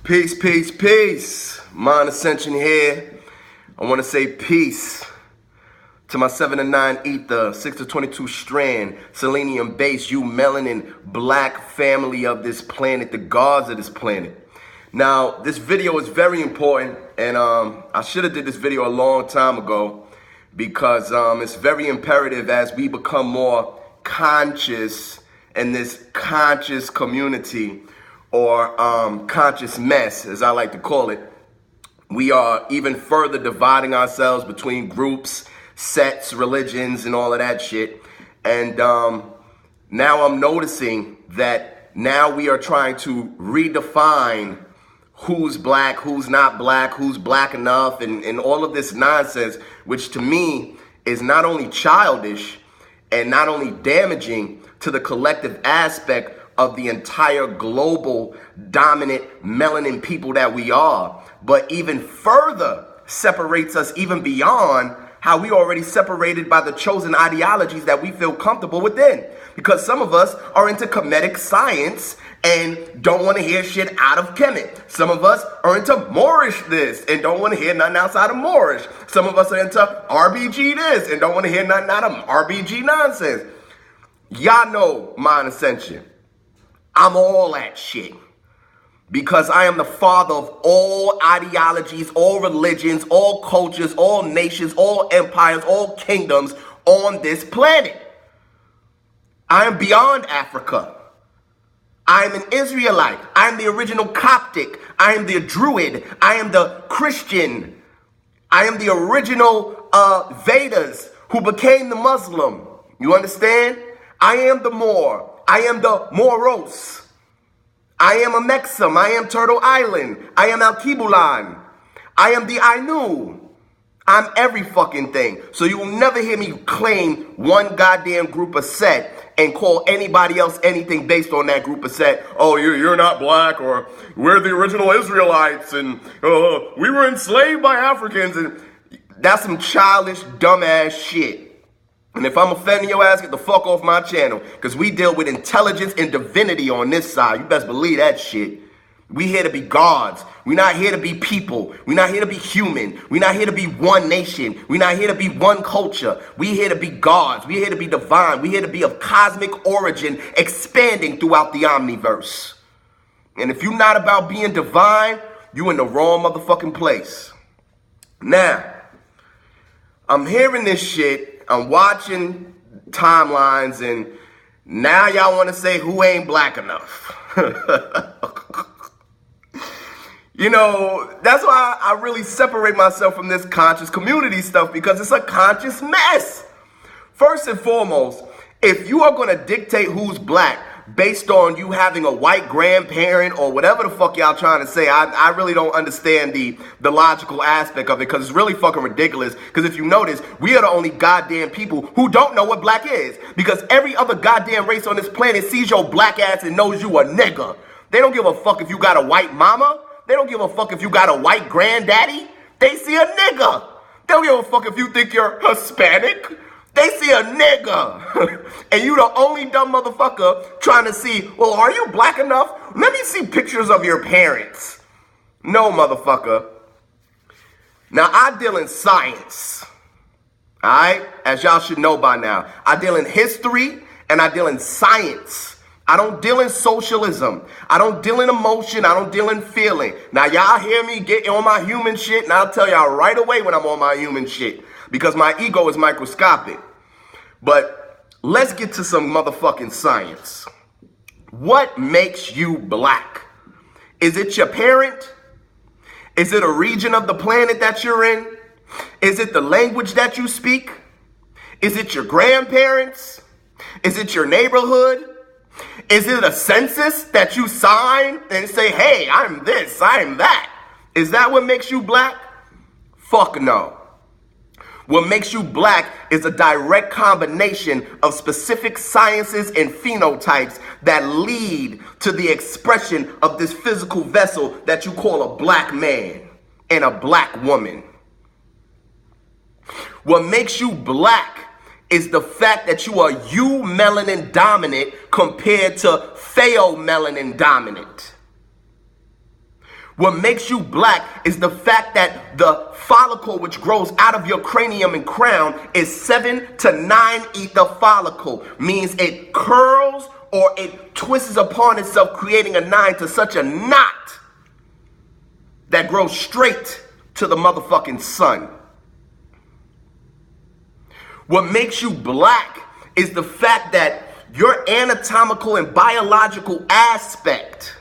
Peace, peace, peace. Mind Ascension here. I want to say peace to my 7 to 9 ether, 6 to 22 strand, selenium base, eumelanin, black family of this planet, the gods of this planet. Now, this video is very important, and I should have did this video a long time ago because it's very imperative as we become more conscious in this conscious community, or conscious mess, as I like to call it. We are even further dividing ourselves between groups, sects, religions, and all of that shit. And now I'm noticing that now we are trying to redefine who's black, who's not black, who's black enough, and all of this nonsense, which to me is not only childish and not only damaging to the collective aspect of the entire global dominant melanin people that we are, but even further separates us even beyond how we already separated by the chosen ideologies that we feel comfortable within. Because some of us are into comedic science and don't want to hear shit out of Kemet. Some of us are into Moorish this and don't want to hear nothing outside of Moorish. Some of us are into RBG this and don't want to hear nothing out of RBG nonsense. Y'all know Mind Ascension. I'm all that shit because I am the father of all ideologies, all religions, all cultures, all nations, all empires, all kingdoms on this planet. I am beyond Africa. I am an Israelite. I am the original Coptic. I am the Druid. I am the Christian. I am the original Vedas who became the Muslim. You understand? I am the Moor. I am the Moros. I am a Mexam. I am Turtle Island. I am Alkebulan. I am the Ainu. I'm every fucking thing. So you will never hear me claim one goddamn group of set and call anybody else anything based on that group of set. Oh, you're not black, or we're the original Israelites, and we were enslaved by Africans. And that's some childish, dumbass shit. And if I'm offending your ass, get the fuck off my channel. Because we deal with intelligence and divinity on this side. You best believe that shit. We here to be gods. We're not here to be people. We're not here to be human. We're not here to be one nation. We're not here to be one culture. We're here to be gods. We're here to be divine. We're here to be of cosmic origin, expanding throughout the omniverse. And if you're not about being divine, you in the wrong motherfucking place. Now, I'm hearing this shit. I'm watching timelines, and now y'all want to say who ain't black enough. You know, that's why I really separate myself from this conscious community stuff, because it's a conscious mess. First and foremost, if you are going to dictate who's black based on you having a white grandparent or whatever the fuck y'all trying to say, I really don't understand the logical aspect of it, because it's really fucking ridiculous. Because if you notice, we are the only goddamn people who don't know what black is, because every other goddamn race on this planet sees your black ass and knows you a nigga. They don't give a fuck if you got a white mama. They don't give a fuck if you got a white granddaddy. They see a nigga. They don't give a fuck if you think you're Hispanic. They see a nigga. And you the only dumb motherfucker trying to see, well, are you black enough? Let me see pictures of your parents. No, motherfucker. Now, I deal in science. All right? As y'all should know by now. I deal in history and I deal in science. I don't deal in socialism. I don't deal in emotion. I don't deal in feeling. Now, y'all hear me get on my human shit, and I'll tell y'all right away when I'm on my human shit, because my ego is microscopic. But let's get to some motherfucking science. What makes you black? Is it your parent? Is it a region of the planet that you're in? Is it the language that you speak? Is it your grandparents? Is it your neighborhood? Is it a census that you sign and say, hey, I'm this, I'm that? Is that what makes you black? Fuck no. What makes you black is a direct combination of specific sciences and phenotypes that lead to the expression of this physical vessel that you call a black man and a black woman. What makes you black is the fact that you are eumelanin dominant compared to pheomelanin dominant. What makes you black is the fact that the follicle which grows out of your cranium and crown is 7 to 9 ether follicle. Means it curls or it twists upon itself, creating a 9 to such a knot that grows straight to the motherfucking sun. What makes you black is the fact that your anatomical and biological aspect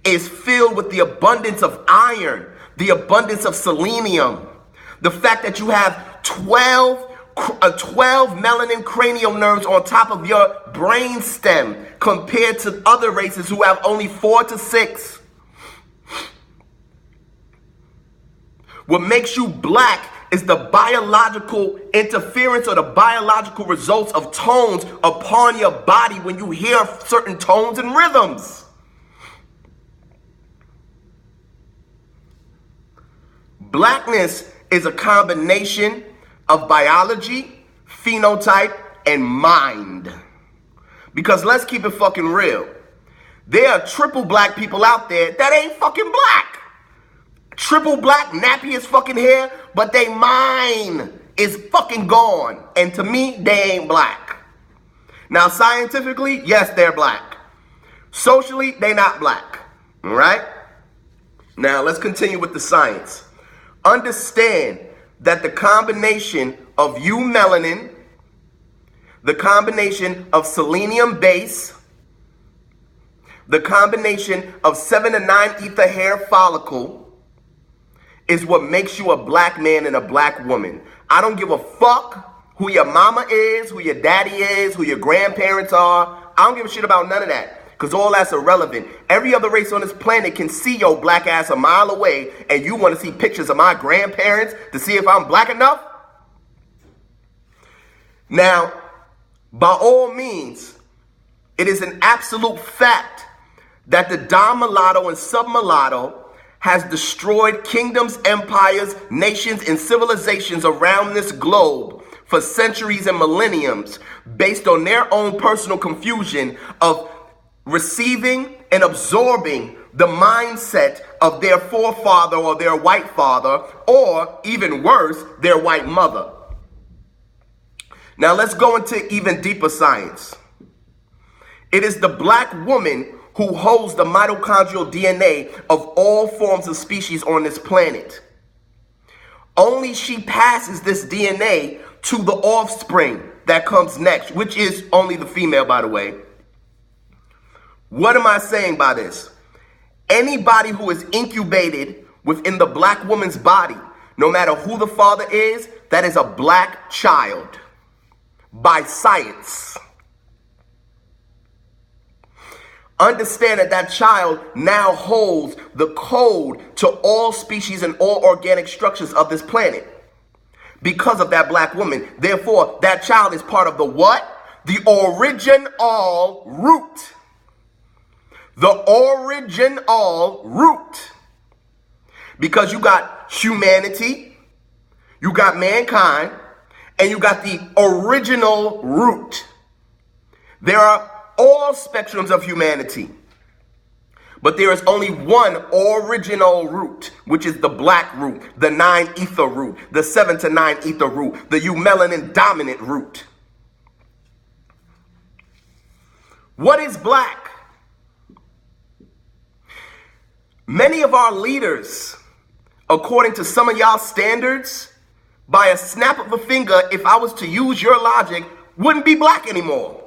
is filled with the abundance of iron, the abundance of selenium, the fact that you have 12 melanin cranial nerves on top of your brain stem compared to other races who have only 4 to 6. What makes you black is the biological interference or the biological results of tones upon your body when you hear certain tones and rhythms. Blackness is a combination of biology, phenotype, and mind. Because let's keep it fucking real. There are triple black people out there that ain't fucking black. Triple black, nappy as fucking hair, but they mind is fucking gone. And to me, they ain't black. Now, scientifically, yes, they're black. Socially, they not black. All right? Now, let's continue with the science. Understand that the combination of eumelanin, the combination of selenium base, the combination of 7 to 9 ether hair follicle is what makes you a black man and a black woman. I don't give a fuck who your mama is, who your daddy is, who your grandparents are. I don't give a shit about none of that. Because all that's irrelevant. Every other race on this planet can see your black ass a mile away, and you want to see pictures of my grandparents to see if I'm black enough? Now, by all means, it is an absolute fact that the Dom mulatto and sub mulatto has destroyed kingdoms, empires, nations, and civilizations around this globe for centuries and millenniums based on their own personal confusion of receiving and absorbing the mindset of their forefather or their white father, or even worse, their white mother. Now let's go into even deeper science. It is the black woman who holds the mitochondrial DNA of all forms of species on this planet. Only she passes this DNA to the offspring that comes next, which is only the female, by the way. What am I saying by this? Anybody who is incubated within the black woman's body, no matter who the father is, that is a black child by science. Understand that that child now holds the code to all species and all organic structures of this planet because of that black woman. Therefore, that child is part of the what? The original root. The original root. Because you got humanity, you got mankind, and you got the original root. There are all spectrums of humanity, but there is only one original root, which is the black root, the 9 ether root, the 7 to 9 ether root, the eumelanin dominant root. What is black? Many of our leaders, according to some of y'all standards, by a snap of a finger, if I was to use your logic, wouldn't be black anymore.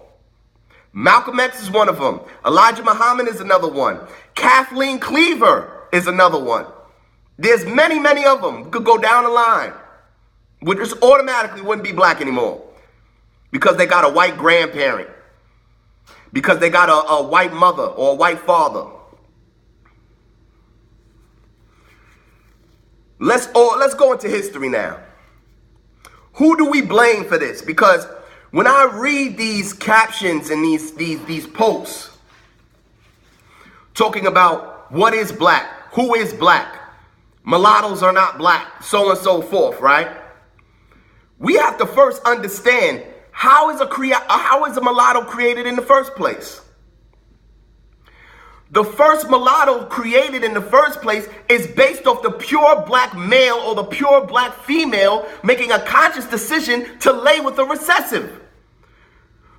Malcolm X is one of them. Elijah Muhammad is another one. Kathleen Cleaver is another one. There's many, many of them. You could go down the line. Would just automatically wouldn't be black anymore. Because they got a white grandparent. Because they got a white mother or a white father. Let's go into history now. Who do we blame for this? Because when I read these captions and these posts talking about what is black, who is black, mulattoes are not black, so and so forth, right? We have to first understand how is a mulatto created in the first place? The first mulatto created in the first place is based off the pure black male or the pure black female making a conscious decision to lay with the recessive.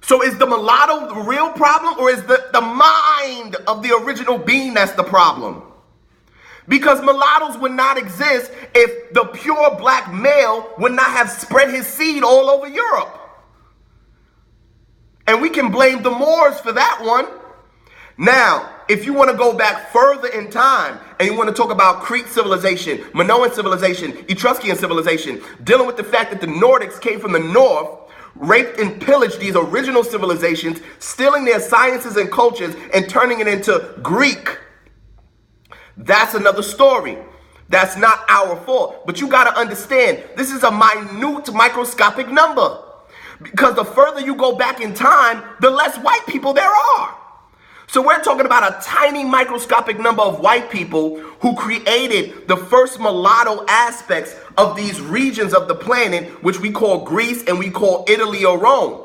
So is the mulatto the real problem, or is the mind of the original being that's the problem? Because mulattoes would not exist if the pure black male would not have spread his seed all over Europe. And we can blame the Moors for that one. Now, if you want to go back further in time and you want to talk about Crete civilization, Minoan civilization, Etruscan civilization, dealing with the fact that the Nordics came from the north, raped and pillaged these original civilizations, stealing their sciences and cultures and turning it into Greek, that's another story. That's not our fault. But you got to understand, this is a minute microscopic number. Because the further you go back in time, the less white people there are. So we're talking about a tiny microscopic number of white people who created the first mulatto aspects of these regions of the planet, which we call Greece and we call Italy or Rome.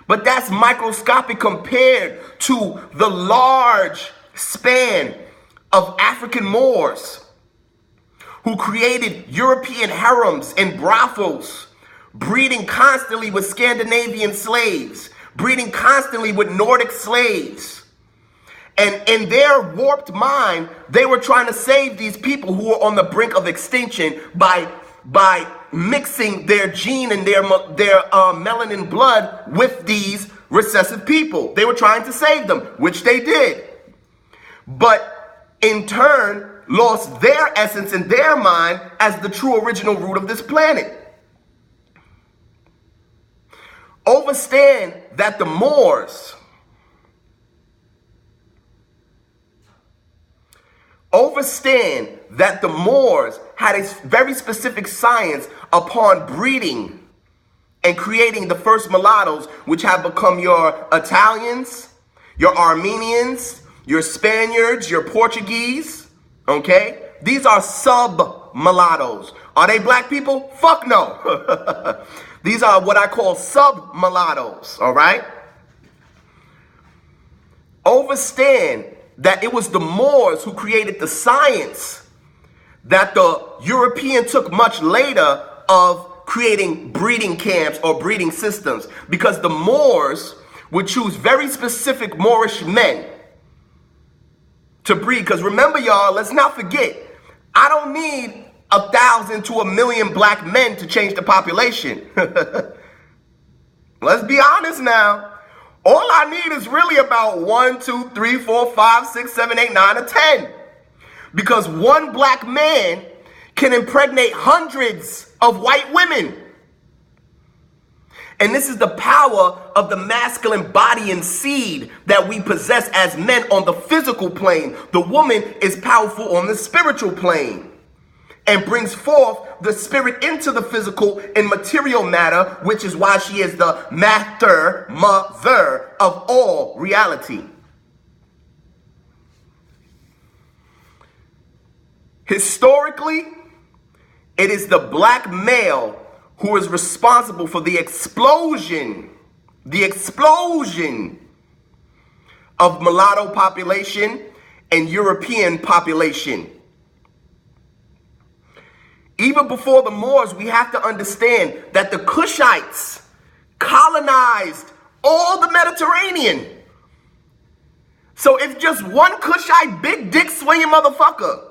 But that's microscopic compared to the large span of African Moors who created European harems and brothels, breeding constantly with Scandinavian slaves, breeding constantly with Nordic slaves. And in their warped mind, they were trying to save these people who were on the brink of extinction by mixing their gene and their melanin blood with these recessive people. They were trying to save them, which they did. But in turn, lost their essence and their mind as the true original root of this planet. Understand that the Moors had a very specific science upon breeding and creating the first mulattoes, which have become your Italians, your Armenians, your Spaniards, your Portuguese, okay? These are sub-mulattoes. Are they black people? Fuck no. These are what I call sub-mulattoes, all right? Understand that it was the Moors who created the science that the European took much later of creating breeding camps or breeding systems, because the Moors would choose very specific Moorish men to breed. Because remember, y'all, let's not forget, I don't need 1,000 to 1,000,000 black men to change the population. Let's be honest now. All I need is really about 1, 2, 3, 4, 5, 6, 7, 8, 9, or 10. Because one black man can impregnate hundreds of white women. And this is the power of the masculine body and seed that we possess as men on the physical plane. The woman is powerful on the spiritual plane and brings forth the spirit into the physical and material matter, which is why she is the mother of all reality. Historically, it is the black male who is responsible for the explosion of mulatto population and European population. Even before the Moors, we have to understand that the Cushites colonized all the Mediterranean. So if just one Cushite big dick swinging motherfucker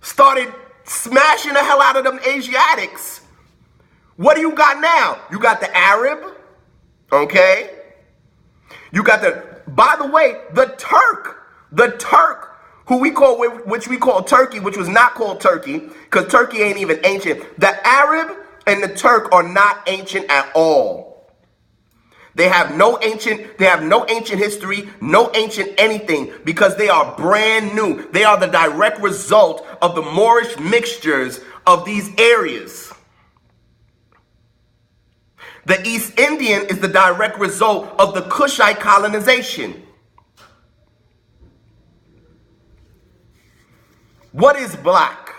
started smashing the hell out of them Asiatics, what do you got now? You got the Arab, okay? You got by the way, the Turk, which we call Turkey, which was not called Turkey, because Turkey ain't even ancient. The Arab and the Turk are not ancient at all. They have no ancient history, no ancient anything, because they are brand new. They are the direct result of the Moorish mixtures of these areas. The East Indian is the direct result of the Kushite colonization. What is black?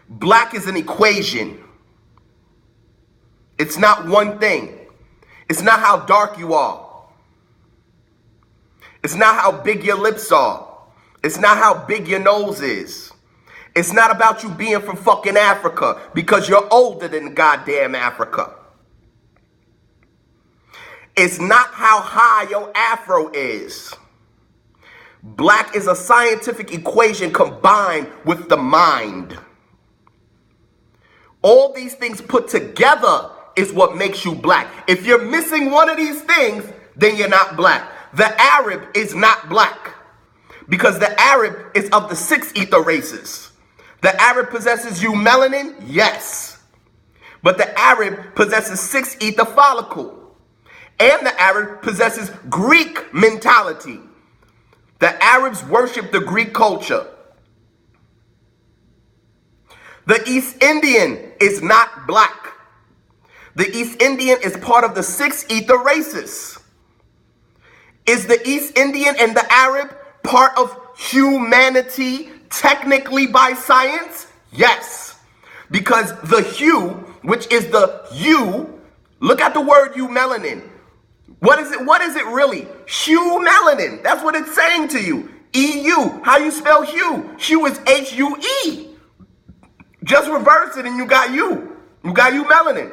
Black is an equation. It's not one thing. It's not how dark you are. It's not how big your lips are. It's not how big your nose is. It's not about you being from fucking Africa because you're older than goddamn Africa. It's not how high your afro is. Black is a scientific equation combined with the mind. All these things put together is what makes you black. If you're missing one of these things, then you're not black. The Arab is not black because the Arab is of the 6 ether races. The Arab possesses eumelanin, yes. But the Arab possesses 6 ether follicle. And the Arab possesses Greek mentality. The Arabs worship the Greek culture. The East Indian is not black. The East Indian is part of the 6 ether races. Is the East Indian and the Arab part of humanity technically by science? Yes. Because the hue, which is the hue, look at the word eumelanin. What is it? What is it really? Hue-melanin. That's what it's saying to you. EU. How you spell hue? Hue is H-U-E. Just reverse it and you got you. You got eumelanin.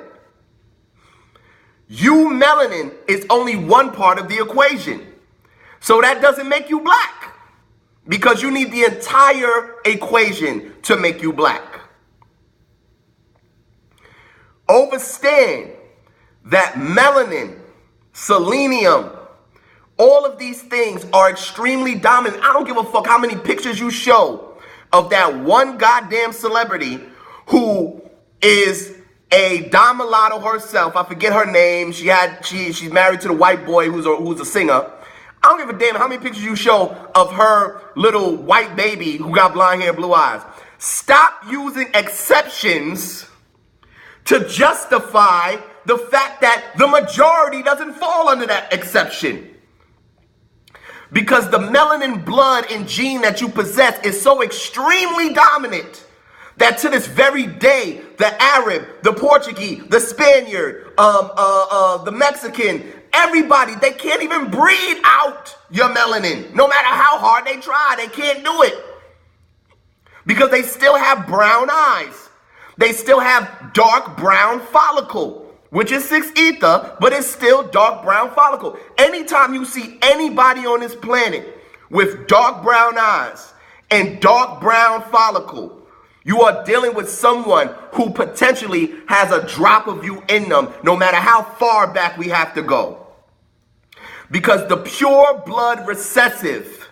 Eumelanin is only one part of the equation. So that doesn't make you black. Because you need the entire equation to make you black. Understand that melanin, selenium, all of these things are extremely dominant. I don't give a fuck how many pictures you show of that one goddamn celebrity who is a mulatto herself. I forget her name. She's married to the white boy who's a singer. I don't give a damn how many pictures you show of her little white baby who got blonde hair, blue eyes. Stop using exceptions to justify the fact that the majority doesn't fall under that exception. Because the melanin blood and gene that you possess is so extremely dominant that to this very day, the Arab, the Portuguese, the Spaniard, the Mexican, everybody, they can't even breed out your melanin. No matter how hard they try, they can't do it. Because they still have brown eyes. They still have dark brown follicle, which is 6 ether, but it's still dark brown follicle. Anytime you see anybody on this planet with dark brown eyes and dark brown follicle, you are dealing with someone who potentially has a drop of you in them, no matter how far back we have to go. Because the pure blood recessive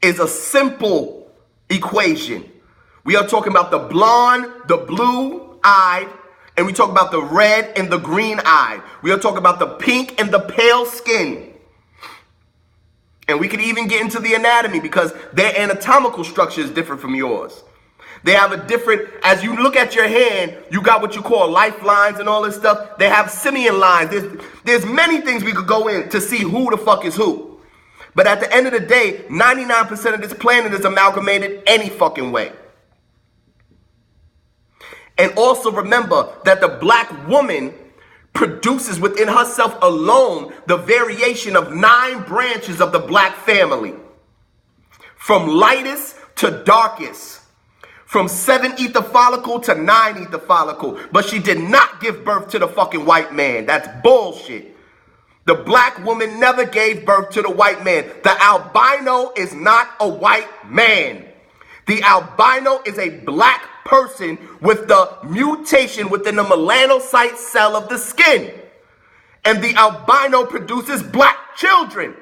is a simple equation. We are talking about the blonde, the blue-eyed, and we talk about the red and the green-eyed. We are talking about the pink and the pale skin. And we could even get into the anatomy because their anatomical structure is different from yours. They have a different, as you look at your hand, you got what you call lifelines and all this stuff. They have simian lines. There's many things we could go in to see who the fuck is who. But at the end of the day, 99% of this planet is amalgamated any fucking way. And also remember that the black woman produces within herself alone the variation of 9 branches of the black family. From lightest to darkest. From 7 ether follicle to 9 ether follicle. But she did not give birth to the fucking white man. That's bullshit. The black woman never gave birth to the white man. The albino is not a white man. The albino is a black person with the mutation within the melanocyte cell of the skin. And the albino produces black children.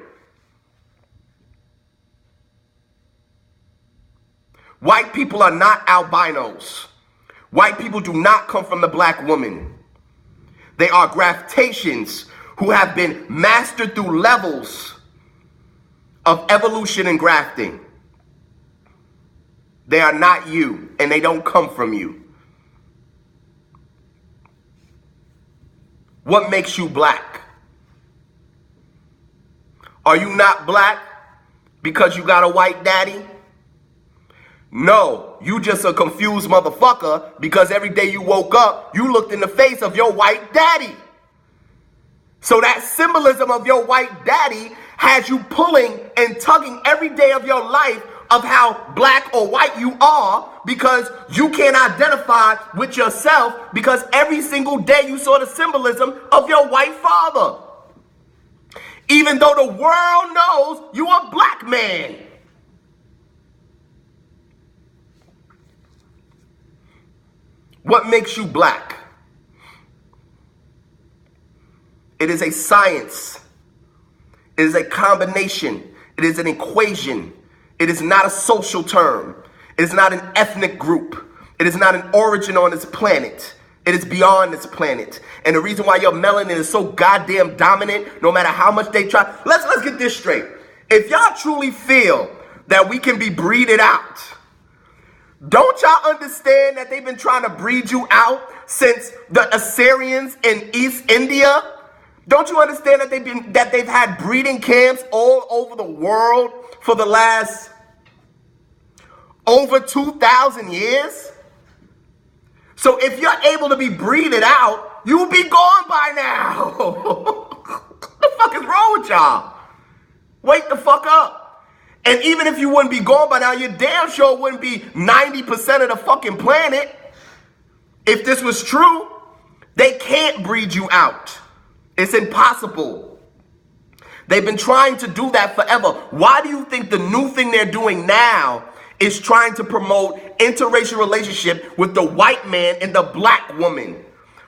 White people are not albinos. White people do not come from the black woman. They are graftations who have been mastered through levels of evolution and grafting. They are not you, and they don't come from you. What makes you black? Are you not black because you got a white daddy? No, you just a confused motherfucker because every day you woke up, you looked in the face of your white daddy. So that symbolism of your white daddy has you pulling and tugging every day of your life of how black or white you are, because you can't identify with yourself, because every single day you saw the symbolism of your white father. Even though the world knows you a black man. What makes you black? It is a science. It is a combination. It is an equation. It is not a social term. It is not an ethnic group. It is not an origin on this planet. It is beyond this planet. And the reason why your melanin is so goddamn dominant, no matter how much they try. Let's get this straight. If y'all truly feel that we can be breeded out, don't y'all understand that they've been trying to breed you out since the Assyrians in East India? Don't you understand that they've had breeding camps all over the world for the last over 2,000 years? So if you're able to be breeded out, you will be gone by now. What the fuck is wrong with y'all? Wake the fuck up. And even if you wouldn't be gone by now, you damn sure wouldn't be 90% of the fucking planet. If this was true, they can't breed you out. It's impossible. They've been trying to do that forever. Why do you think the new thing they're doing now is trying to promote interracial relationship with the white man and the black woman?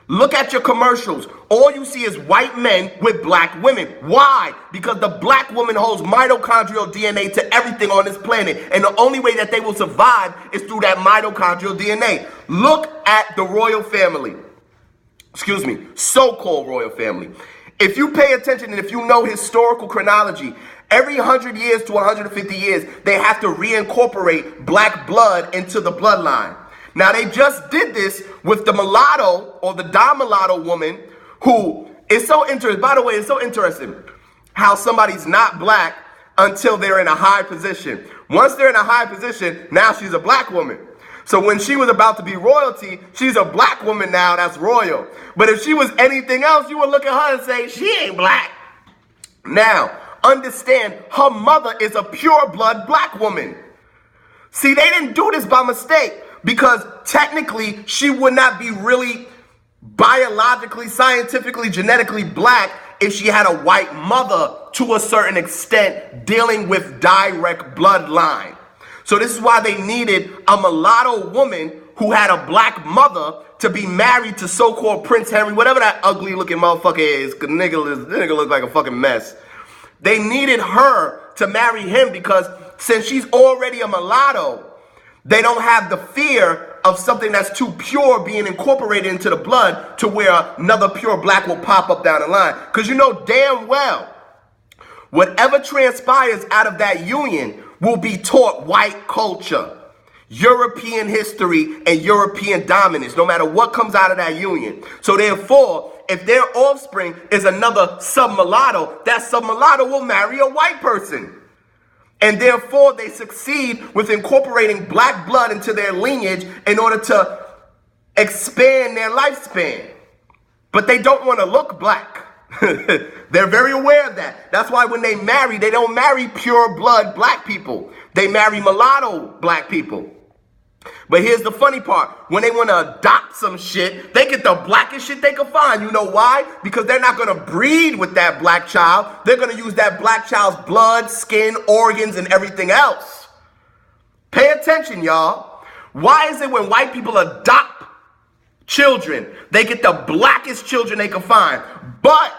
Look at your commercials. All you see is white men with black women. Why? Because the black woman holds mitochondrial DNA to everything on this planet. And the only way that they will survive is through that mitochondrial DNA. Look at the royal family. Excuse me, so-called royal family. If you pay attention and if you know historical chronology, every 100 years to 150 years, they have to reincorporate black blood into the bloodline. Now, they just did this with the mulatto or the Dom mulatto woman, who is so interesting. By the way, it's so interesting how somebody's not black until they're in a high position. Once they're in a high position, now she's a black woman. So when she was about to be royalty, she's a black woman now that's royal. But if she was anything else, you would look at her and say, she ain't black. Now, understand, her mother is a pure blood black woman. See, they didn't do this by mistake, because technically she would not be really biologically, scientifically, genetically black if she had a white mother to a certain extent dealing with direct bloodline. So this is why they needed a mulatto woman who had a black mother to be married to so-called Prince Henry, whatever that ugly looking motherfucker is, because the nigga looks like a fucking mess. They needed her to marry him because since she's already a mulatto, they don't have the fear of something that's too pure being incorporated into the blood to where another pure black will pop up down the line. Because you know damn well, whatever transpires out of that union will be taught white culture, European history, and European dominance, no matter what comes out of that union. So therefore, if their offspring is another sub-mulatto, that sub-mulatto will marry a white person. And therefore, they succeed with incorporating black blood into their lineage in order to expand their lifespan. But they don't want to look black. They're very aware of that. That's why when they marry, they don't marry pure blood black people. They marry mulatto black people. But here's the funny part. When they want to adopt some shit, they get the blackest shit they can find. You know why? Because they're not going to breed with that black child. They're going to use that black child's blood, skin, organs, and everything else. Pay attention, y'all. Why is it when white people adopt children, they get the blackest children they can find? But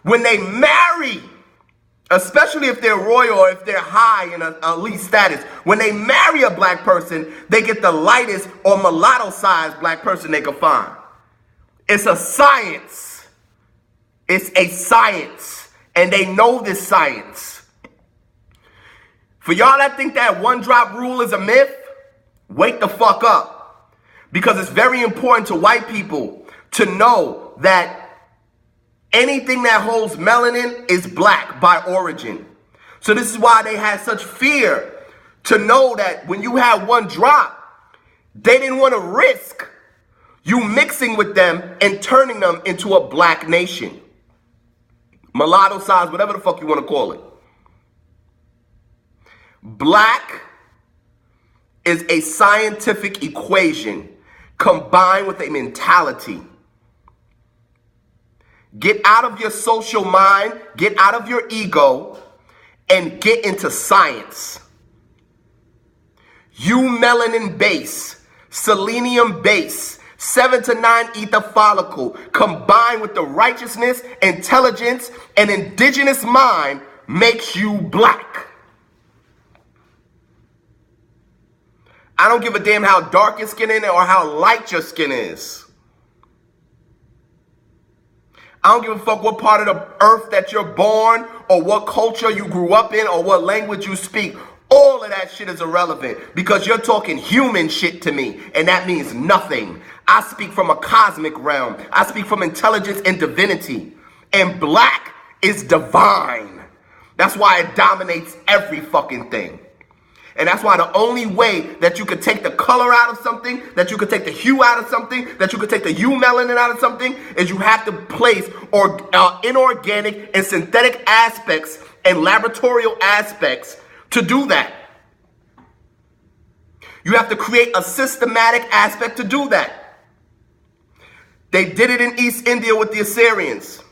when they marry, especially if they're royal or if they're high in a elite status, when they marry a black person, they get the lightest or mulatto-sized black person they can find. It's a science. It's a science. And they know this science. For y'all that think that one-drop rule is a myth, wake the fuck up. Because it's very important to white people to know that anything that holds melanin is black by origin. So this is why they had such fear to know that when you had one drop, they didn't want to risk you mixing with them and turning them into a black nation. Mulatto size, whatever the fuck you want to call it. Black is a scientific equation combined with a mentality. Get out of your social mind, get out of your ego, and get into science. Eumelanin base, selenium base, 7 to 9 ether follicle, combined with the righteousness, intelligence, and indigenous mind makes you black. I don't give a damn how dark your skin is or how light your skin is. I don't give a fuck what part of the earth that you're born or what culture you grew up in or what language you speak. All of that shit is irrelevant because you're talking human shit to me, and that means nothing. I speak from a cosmic realm. I speak from intelligence and divinity. And black is divine. That's why it dominates every fucking thing. And that's why the only way that you could take the color out of something, that you could take the hue out of something, that you could take the eumelanin out of something, is you have to place inorganic and synthetic aspects and laboratorial aspects to do that. You have to create a systematic aspect to do that. They did it in East India with the Assyrians.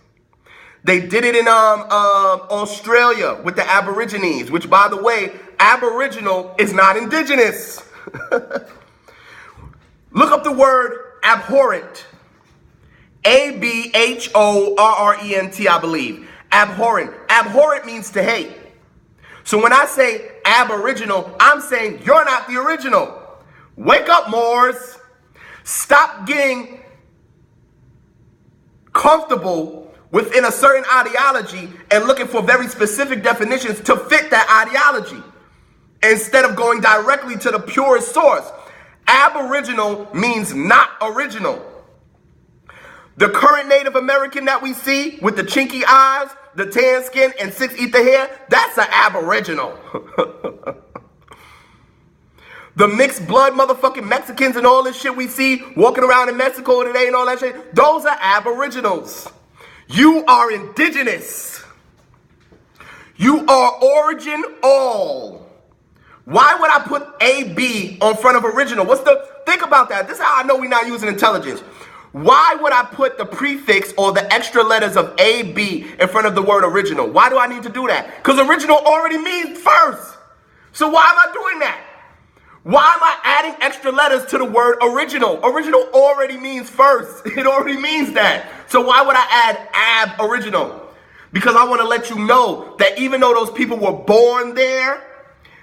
They did it in Australia with the Aborigines, which, by the way, Aboriginal is not indigenous. Look up the word abhorrent. A-B-H-O-R-R-E-N-T, I believe. Abhorrent. Abhorrent means to hate. So when I say Aboriginal, I'm saying you're not the original. Wake up, Moors. Stop getting comfortable within a certain ideology and looking for very specific definitions to fit that ideology instead of going directly to the purest source. Aboriginal means not original. The current Native American that we see with the chinky eyes, the tan skin, and 6 ether hair, that's an Aboriginal. The mixed blood motherfucking Mexicans and all this shit we see walking around in Mexico today and all that shit, those are Aboriginals. You are indigenous. You are origin all. Why would I put AB on front of original? Think about that. This is how I know we're not using intelligence. Why would I put the prefix or the extra letters of AB in front of the word original? Why do I need to do that? Because original already means first. So why am I doing that? Why am I adding extra letters to the word original? Original already means first. It already means that. So why would I add aboriginal? Because I want to let you know that even though those people were born there,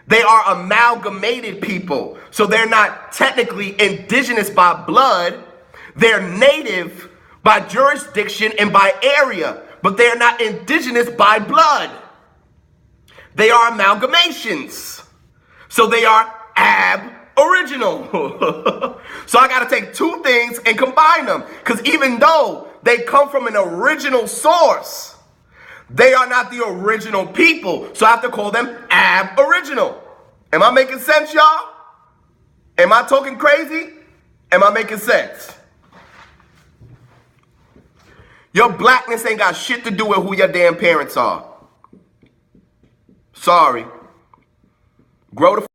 they are amalgamated people. So they're not technically indigenous by blood. They're native by jurisdiction and by area. But they're not indigenous by blood. They are amalgamations. So they are aboriginal. So I got to take two things and combine them. Because even though they come from an original source, they are not the original people. So I have to call them aboriginal. Am I making sense, y'all? Am I talking crazy? Am I making sense? Your blackness ain't got shit to do with who your damn parents are. Sorry. Grow the